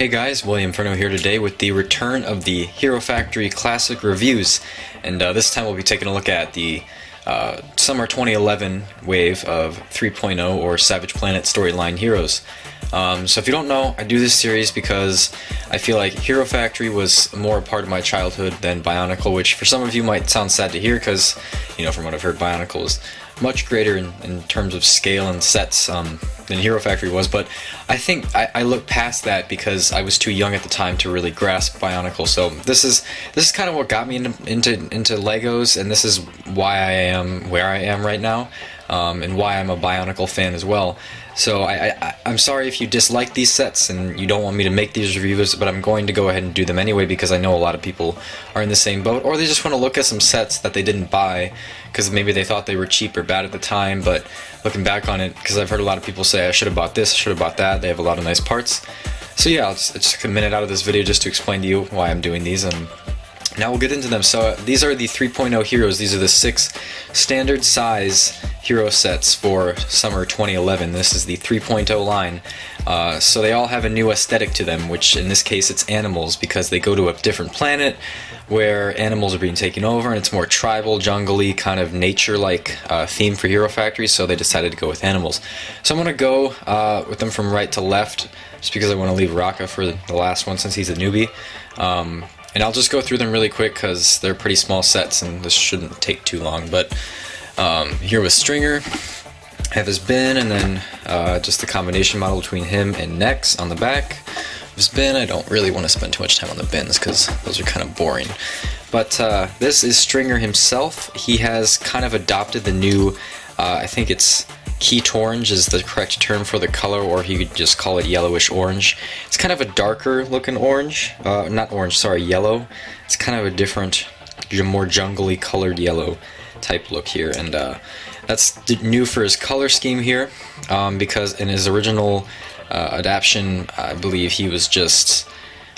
Hey guys, William Furno here today with the return of the Hero Factory Classic Reviews, and this time we'll be taking a look at the Summer 2011 wave of 3.0 or Savage Planet Storyline Heroes. So if you don't know, I do this series because I feel like Hero Factory was more a part of my childhood than Bionicle, which for some of you might sound sad to hear because, you know, from what I've heard, Bionicle is much greater in terms of scale and sets than Hero Factory was, but I think I look past that because I was too young at the time to really grasp Bionicle. So this is kind of what got me into Legos, and this is why I am where I am right now, and why I'm a Bionicle fan as well. So I'm sorry if you dislike these sets and you don't want me to make these reviews, but I'm going to go ahead and do them anyway because I know a lot of people are in the same boat, or they just want to look at some sets that they didn't buy because maybe they thought they were cheap or bad at the time, but looking back on it, because I've heard a lot of people say I should have bought this, I should have bought that, they have a lot of nice parts. So yeah, I'll just take a minute out of this video just to explain to you why I'm doing these, and now we'll get into them. So these are the 3.0 heroes. These are the 6 standard size hero sets for summer 2011. This is the 3.0 line. So they all have a new aesthetic to them, which in this case it's animals, because they go to a different planet where animals are being taken over, and it's more tribal, jungle-y, kind of nature-like theme for Hero Factory, so they decided to go with animals. So I'm going to go with them from right to left, just because I want to leave Raqqa for the last one since he's a newbie. And I'll just go through them really quick because they're pretty small sets and this shouldn't take too long. But here with Stringer, I have his bin, and then just the combination model between him and Nex on the back of his bin. I don't really want to spend too much time on the bins because those are kind of boring. But this is Stringer himself. He has kind of adopted the new, I think it's Keat orange is the correct term for the color, or you could just call it yellowish orange. It's kind of a darker looking orange, not orange, sorry, yellow. It's kind of a different, more jungly colored yellow type look here, and that's new for his color scheme here, because in his original adaptation, I believe he was just,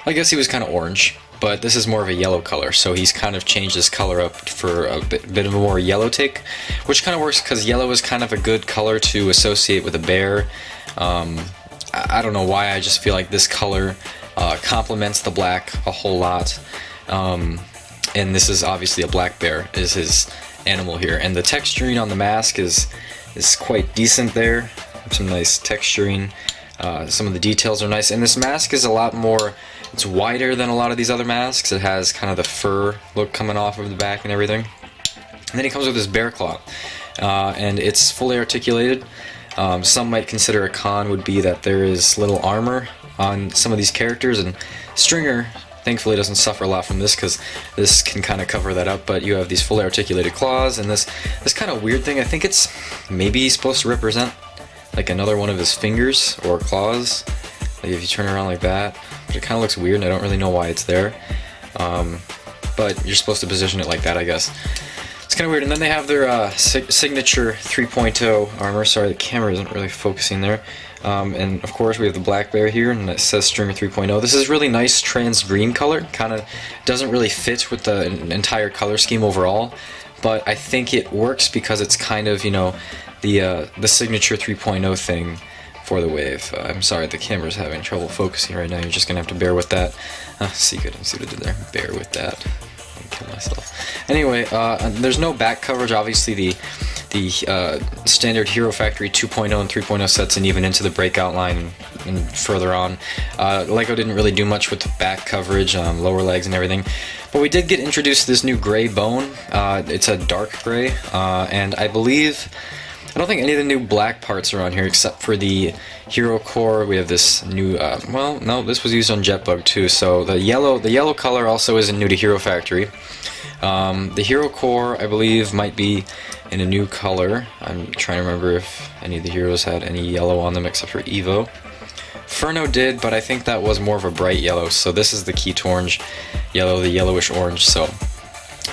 I guess he was kind of orange, but this is more of a yellow color, so he's kind of changed his color up for a bit of a more yellow take, which kind of works because yellow is kind of a good color to associate with a bear. I don't know why, I just feel like this color complements the black a whole lot, and this is obviously a black bear is his animal here, and the texturing on the mask is quite decent there. Some nice texturing, some of the details are nice, and this mask is a lot more, it's wider than a lot of these other masks. It has kind of the fur look coming off of the back and everything. And then he comes with this bear claw, and it's fully articulated. Some might consider a con would be that there is little armor on some of these characters, and Stringer thankfully doesn't suffer a lot from this because this can kind of cover that up, but you have these fully articulated claws and this kind of weird thing. I think it's maybe supposed to represent like another one of his fingers or claws, like if you turn around like that. But it kind of looks weird and I don't really know why it's there, but you're supposed to position it like that, I guess. It's kind of weird. And then they have their signature 3.0 armor. Sorry, the camera isn't really focusing there. And of course we have the black bear here, and it says Stringer 3.0. This is really nice trans green color. Kind of doesn't really fit with the entire color scheme overall, but I think it works because it's kind of, you know, the signature 3.0 thing for the wave. I'm sorry, the camera's having trouble focusing right now. You're just gonna have to bear with that. See what I did there. Bear with that. I'll kill myself. Anyway, there's no back coverage. Obviously, the standard Hero Factory 2.0 and 3.0 sets, and even into the breakout line and further on, Lego didn't really do much with the back coverage, lower legs and everything. But we did get introduced to this new gray bone. It's a dark gray, and I don't think any of the new black parts are on here except for the Hero Core. We have this new, well, no, this was used on Jetbug too, so the yellow color also isn't new to Hero Factory. The Hero Core, I believe, might be in a new color. I'm trying to remember if any of the heroes had any yellow on them except for Evo. Furno did, but I think that was more of a bright yellow, so this is the Keat orange yellow, the yellowish orange, so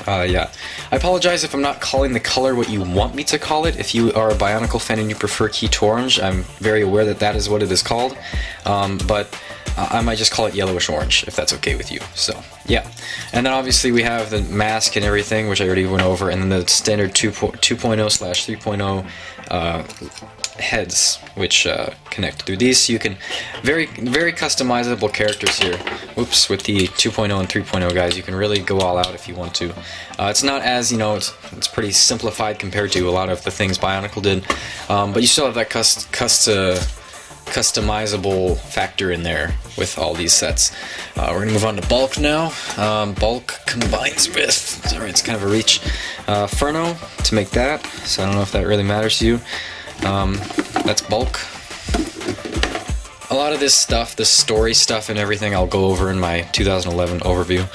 yeah. I apologize if I'm not calling the color what you want me to call it. If you are a Bionicle fan and you prefer Keat orange, I'm very aware that that is what it is called. But I might just call it yellowish orange, if that's okay with you. So, yeah. And then obviously we have the mask and everything, which I already went over, and then the standard 2.0/3.0 heads, which connect through these. So you can, very customizable characters here. Oops, with the 2.0 and 3.0 guys, you can really go all out if you want to. It's not as, it's pretty simplified compared to a lot of the things Bionicle did, but you still have that customizable factor in there with all these sets. We're gonna move on to Bulk now. Bulk combines with, sorry, it's kind of a reach, Furno to make that, so I don't know if that really matters to you. That's Bulk. A lot of this stuff, the story stuff and everything, I'll go over in my 2011 overview.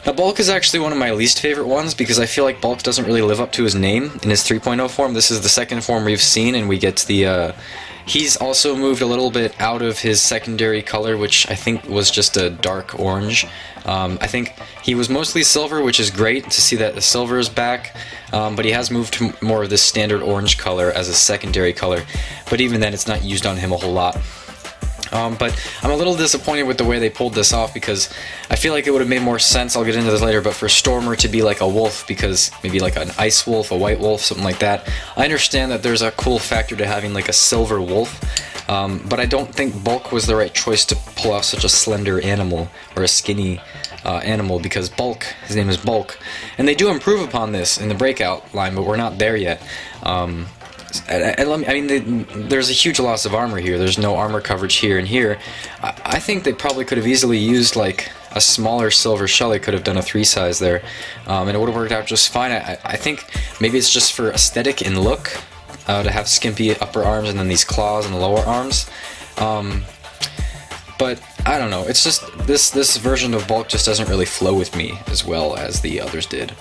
Now, Bulk is actually one of my least favorite ones because I feel like Bulk doesn't really live up to his name in his 3.0 form. This is the second form we've seen, and we get the, he's also moved a little bit out of his secondary color, which I think was just a dark orange. I think he was mostly silver, which is great to see that the silver is back, but he has moved to more of this standard orange color as a secondary color, but even then it's not used on him a whole lot. But I'm a little disappointed with the way they pulled this off because I feel like it would have made more sense, I'll get into this later, but for Stormer to be like a wolf, because maybe like an ice wolf, a white wolf, something like that. I understand that there's a cool factor to having like a silver wolf, but I don't think Bulk was the right choice to pull off such a slender animal, or a skinny animal, because Bulk, his name is Bulk, and they do improve upon this in the breakout line, but we're not there yet. I mean, there's a huge loss of armor here. There's no armor coverage here and here. I think they probably could have easily used like a smaller silver shell. They could have done a 3 size there, and it would have worked out just fine. I think maybe it's just for aesthetic and look to have skimpy upper arms and then these claws and lower arms. But I don't know. It's just this version of Bulk just doesn't really flow with me as well as the others did.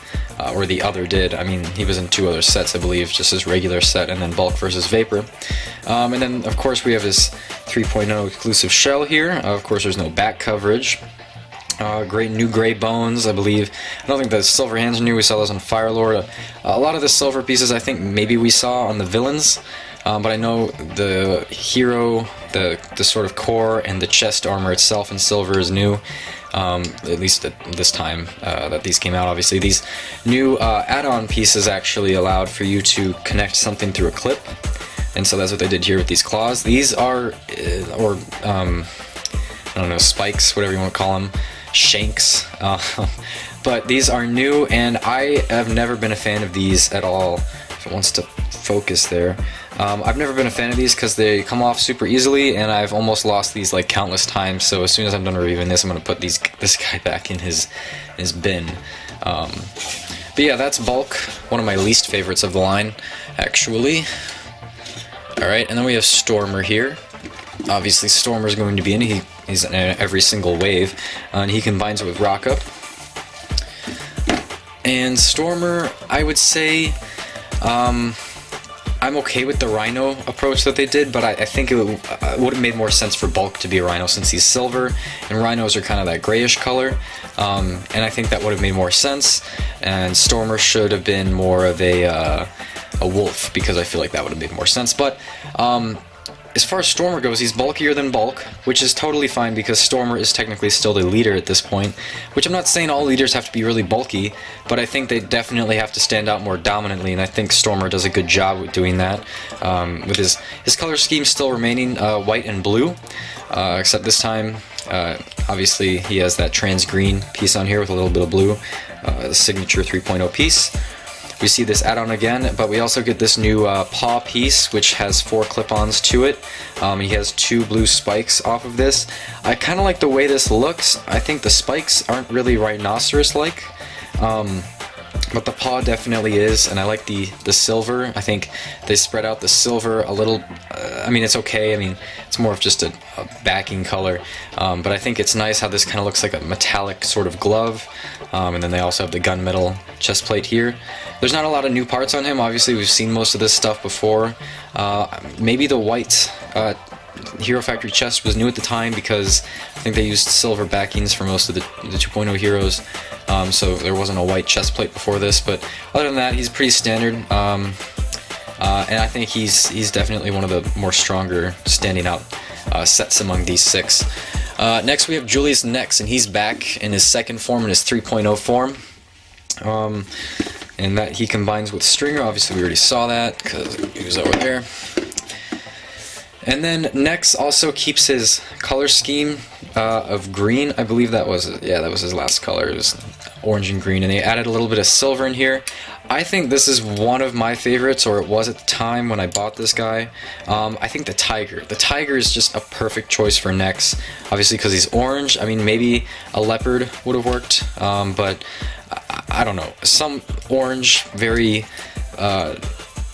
Or the other did. I mean, he was in 2 other sets, I believe, just his regular set, and then Bulk versus Vapor. And then, of course, we have his 3.0 exclusive shell here. Of course, there's no back coverage. Great new gray bones, I believe. I don't think the silver hands are new. We saw those on Firelord. A lot of the silver pieces, I think, maybe we saw on the villains. But I know the hero, the sort of core, and the chest armor itself in silver is new. At least at this time that these came out. Obviously, these new add-on pieces actually allowed for you to connect something through a clip, and so that's what they did here with these claws. These are, I don't know, spikes, whatever you want to call them, shanks, but these are new, and I have never been a fan of these at all. If it wants to focus there. I've never been a fan of these because they come off super easily, and I've almost lost these like countless times. So as soon as I'm done reviewing this, I'm going to put this guy back in his bin. But yeah, that's Bulk, one of my least favorites of the line, actually. Alright, and then we have Stormer here. Obviously, Stormer's going to be in. He's in every single wave, and he combines it with Raqqa. And Stormer, I would say, I'm okay with the Rhino approach that they did, but I think it would have made more sense for Bulk to be a Rhino since he's silver, and Rhinos are kind of that grayish color, and I think that would have made more sense, and Stormer should have been more of a wolf, because I feel like that would have made more sense. But as far as Stormer goes, he's bulkier than Bulk, which is totally fine because Stormer is technically still the leader at this point, which I'm not saying all leaders have to be really bulky, but I think they definitely have to stand out more dominantly, and I think Stormer does a good job with doing that, with his color scheme still remaining white and blue, except this time, obviously, he has that trans green piece on here with a little bit of blue, the signature 3.0 piece. We see this add-on again, but we also get this new paw piece, which has 4 clip-ons to it. He has 2 blue spikes off of this. I kind of like the way this looks. I think the spikes aren't really rhinoceros-like, but the paw definitely is, and I like the silver. I think they spread out the silver a little. I mean, it's okay. I mean, it's more of just a backing color, but I think it's nice how this kind of looks like a metallic sort of glove. And then they also have the gunmetal chest plate here. There's not a lot of new parts on him. Obviously, we've seen most of this stuff before. Maybe the white Hero Factory chest was new at the time because I think they used silver backings for most of the 2.0 heroes. So there wasn't a white chest plate before this. But other than that, he's pretty standard. And I think he's definitely one of the more stronger standing out sets among these 6. Next we have Julius next, and he's back in his second form, in his 3.0 form. And that he combines with Stringer. Obviously we already saw that because he was over there. And then Nex also keeps his color scheme of green. I believe that was, yeah, that was his last color. It was orange and green, and they added a little bit of silver in here. I think this is one of my favorites, or it was at the time when I bought this guy. I think the Tiger. The Tiger is just a perfect choice for Nex, obviously because he's orange. I mean, maybe a leopard would have worked, but I don't know. Some orange, very,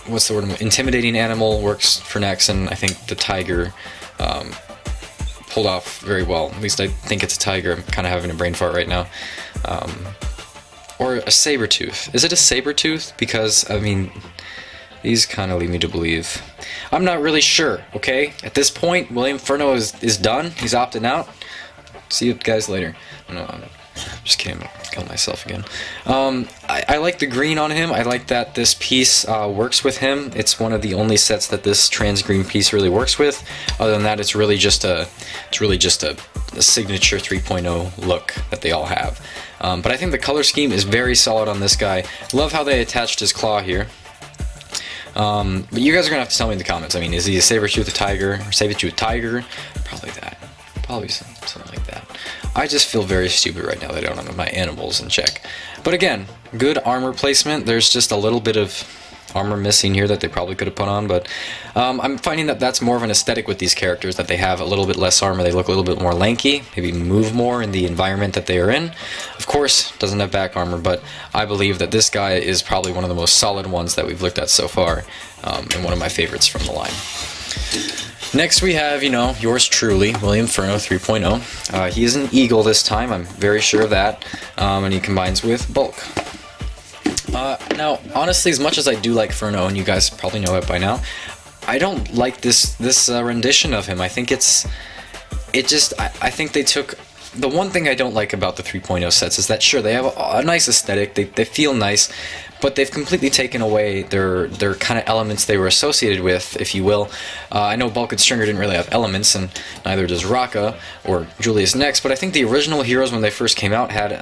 what's the word? Intimidating animal works for Nex, and I think the Tiger pulled off very well. At least I think it's a tiger. I'm kind of having a brain fart right now. Or a saber-tooth. Is it a saber-tooth? Because, I mean, these kind of lead me to believe. I'm not really sure, okay? At this point, William Furno is done. He's opting out. See you guys later. No, I'm just kidding. I'm killing myself again. I like the green on him. I like that this piece works with him. It's one of the only sets that this trans green piece really works with. Other than that, it's really just a signature 3.0 look that they all have. But I think the color scheme is very solid on this guy. Love how they attached his claw here. But you guys are gonna have to tell me in the comments. I mean, is he a saber-tooth tiger or saber-tooth tiger? Probably that. Probably something like that. I just feel very stupid right now that I don't have my animals in check. But again, good armor placement. There's just a little bit of armor missing here that they probably could have put on, but I'm finding that that's more of an aesthetic with these characters, that they have a little bit less armor, they look a little bit more lanky, maybe move more in the environment that they are in. Of course, doesn't have back armor, but I believe that this guy is probably one of the most solid ones that we've looked at so far, and one of my favorites from the line. Next we have, you know, yours truly, William Furno 3.0. He is an eagle this time, I'm very sure of that, and he combines with Bulk. Now, honestly, as much as I do like Furno, and you guys probably know it by now, I don't like this rendition of him. I think I think they took... The one thing I don't like about the 3.0 sets is that, sure, they have a nice aesthetic, they feel nice, but they've completely taken away their kind of elements they were associated with, if you will. I know Bulk and Stringer didn't really have elements, and neither does Raqqa or Julius next, but I think the original heroes when they first came out had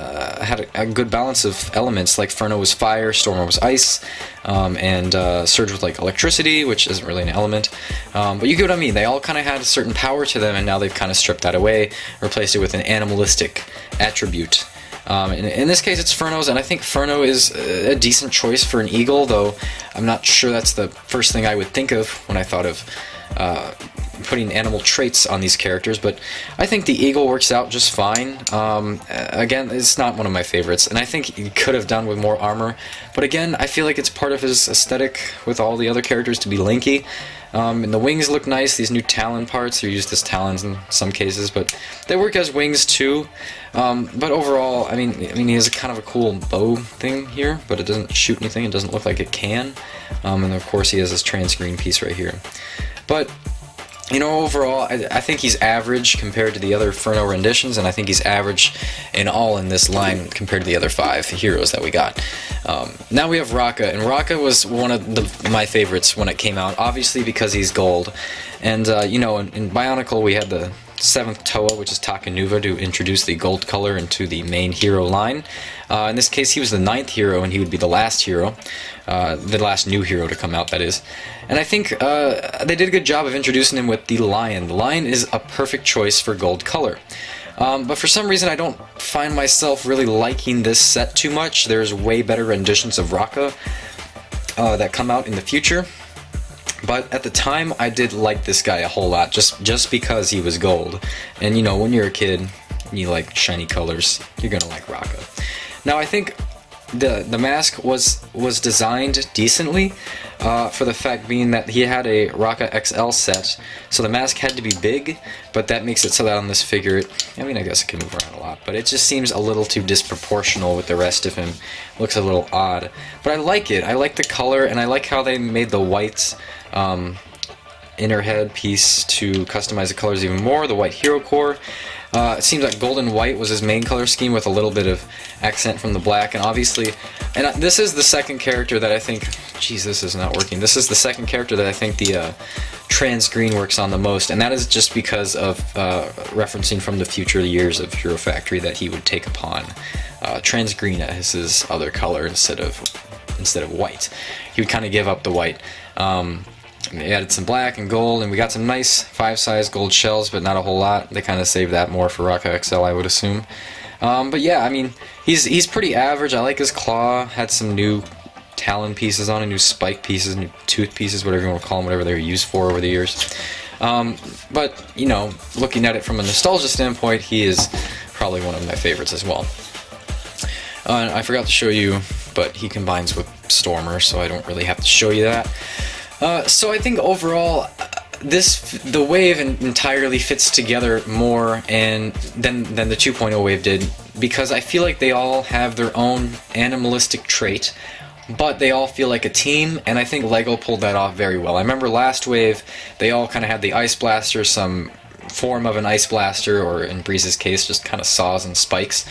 a good balance of elements, like Furno was fire, Stormer was ice, and Surge was like electricity, which isn't really an element. But you get what I mean, they all kind of had a certain power to them, and now they've kind of stripped that away, replaced it with an animalistic attribute. In this case it's Furno's, and I think Furno is a decent choice for an eagle, though I'm not sure that's the first thing I would think of when I thought of putting animal traits on these characters, but I think the eagle works out just fine. Again, it's not one of my favorites, and I think he could have done with more armor, but again, I feel like it's part of his aesthetic with all the other characters to be lanky. And the wings look nice, these new talon parts, they're used as talons in some cases, but they work as wings too. But overall, I mean he has a kind of a cool bow thing here, but it doesn't shoot anything, it doesn't look like it can. And of course he has this trans green piece right here. But you know, overall, I think he's average compared to the other Furno renditions, and I think he's average in all in this line compared to the other 5 heroes that we got. Now we have Raqqa, and Raqqa was one of my favorites when it came out, obviously because he's gold. And, you know, in Bionicle we had the 7th Toa, which is Takanuva, to introduce the gold color into the main hero line. In this case, he was the 9th hero, and he would be the last hero. The last new hero to come out, that is. And I think they did a good job of introducing him with the Lion. The Lion is a perfect choice for gold color. But for some reason I don't find myself really liking this set too much. There's way better renditions of Raqqa that come out in the future. But at the time I did like this guy a whole lot, just because he was gold. And you know, when you're a kid and you like shiny colors, you're gonna like Raqqa. Now I think the mask was designed decently, for the fact being that he had a Raqqa XL set, so the mask had to be big, but that makes it so that on this figure, I mean, I guess it can move around a lot, but it just seems a little too disproportional with the rest of him. It looks a little odd, but I like it. I like the color, and I like how they made the white inner head piece to customize the colors even more, the white hero core. It seems like gold and white was his main color scheme with a little bit of accent from the black, and obviously, and this is the second character that I think, geez, this is not working. This is the second character that I think the trans green works on the most, and that is just because of referencing from the future years of Hero Factory that he would take upon trans green as his other color instead of white. He would kind of give up the white. They added some black and gold, and we got some nice 5-size gold shells, but not a whole lot. They kind of saved that more for Raqqa XL, I would assume. But yeah, I mean, he's pretty average. I like his claw. Had some new talon pieces on it, new spike pieces, new tooth pieces, whatever you want to call them, whatever they were used for over the years. But, you know, looking at it from a nostalgia standpoint, he is probably one of my favorites as well. I forgot to show you, but he combines with Stormer, so I don't really have to show you that. So I think overall, the wave entirely fits together more than the 2.0 wave did, because I feel like they all have their own animalistic trait, but they all feel like a team, and I think LEGO pulled that off very well. I remember last wave, they all kind of had the ice blaster, some form of an ice blaster, or in Breeze's case, just kind of saws and spikes.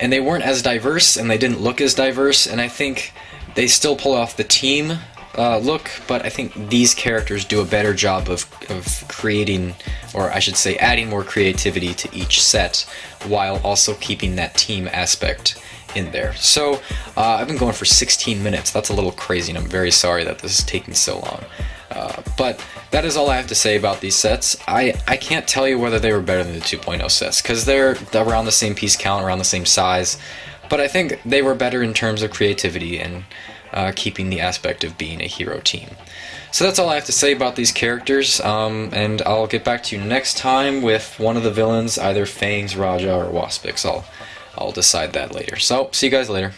And they weren't as diverse, and they didn't look as diverse, and I think they still pull off the team look, but I think these characters do a better job of creating, or I should say adding more creativity to each set, while also keeping that team aspect in there. So I've been going for 16 minutes. That's a little crazy, and I'm very sorry that this is taking so long. But that is all I have to say about these sets. I can't tell you whether they were better than the 2.0 sets, because they're around the same piece count, around the same size, but I think they were better in terms of creativity and keeping the aspect of being a hero team. So that's all I have to say about these characters, and I'll get back to you next time with one of the villains, either Fangs, Raja, or Waspix. I'll decide that later. So, see you guys later.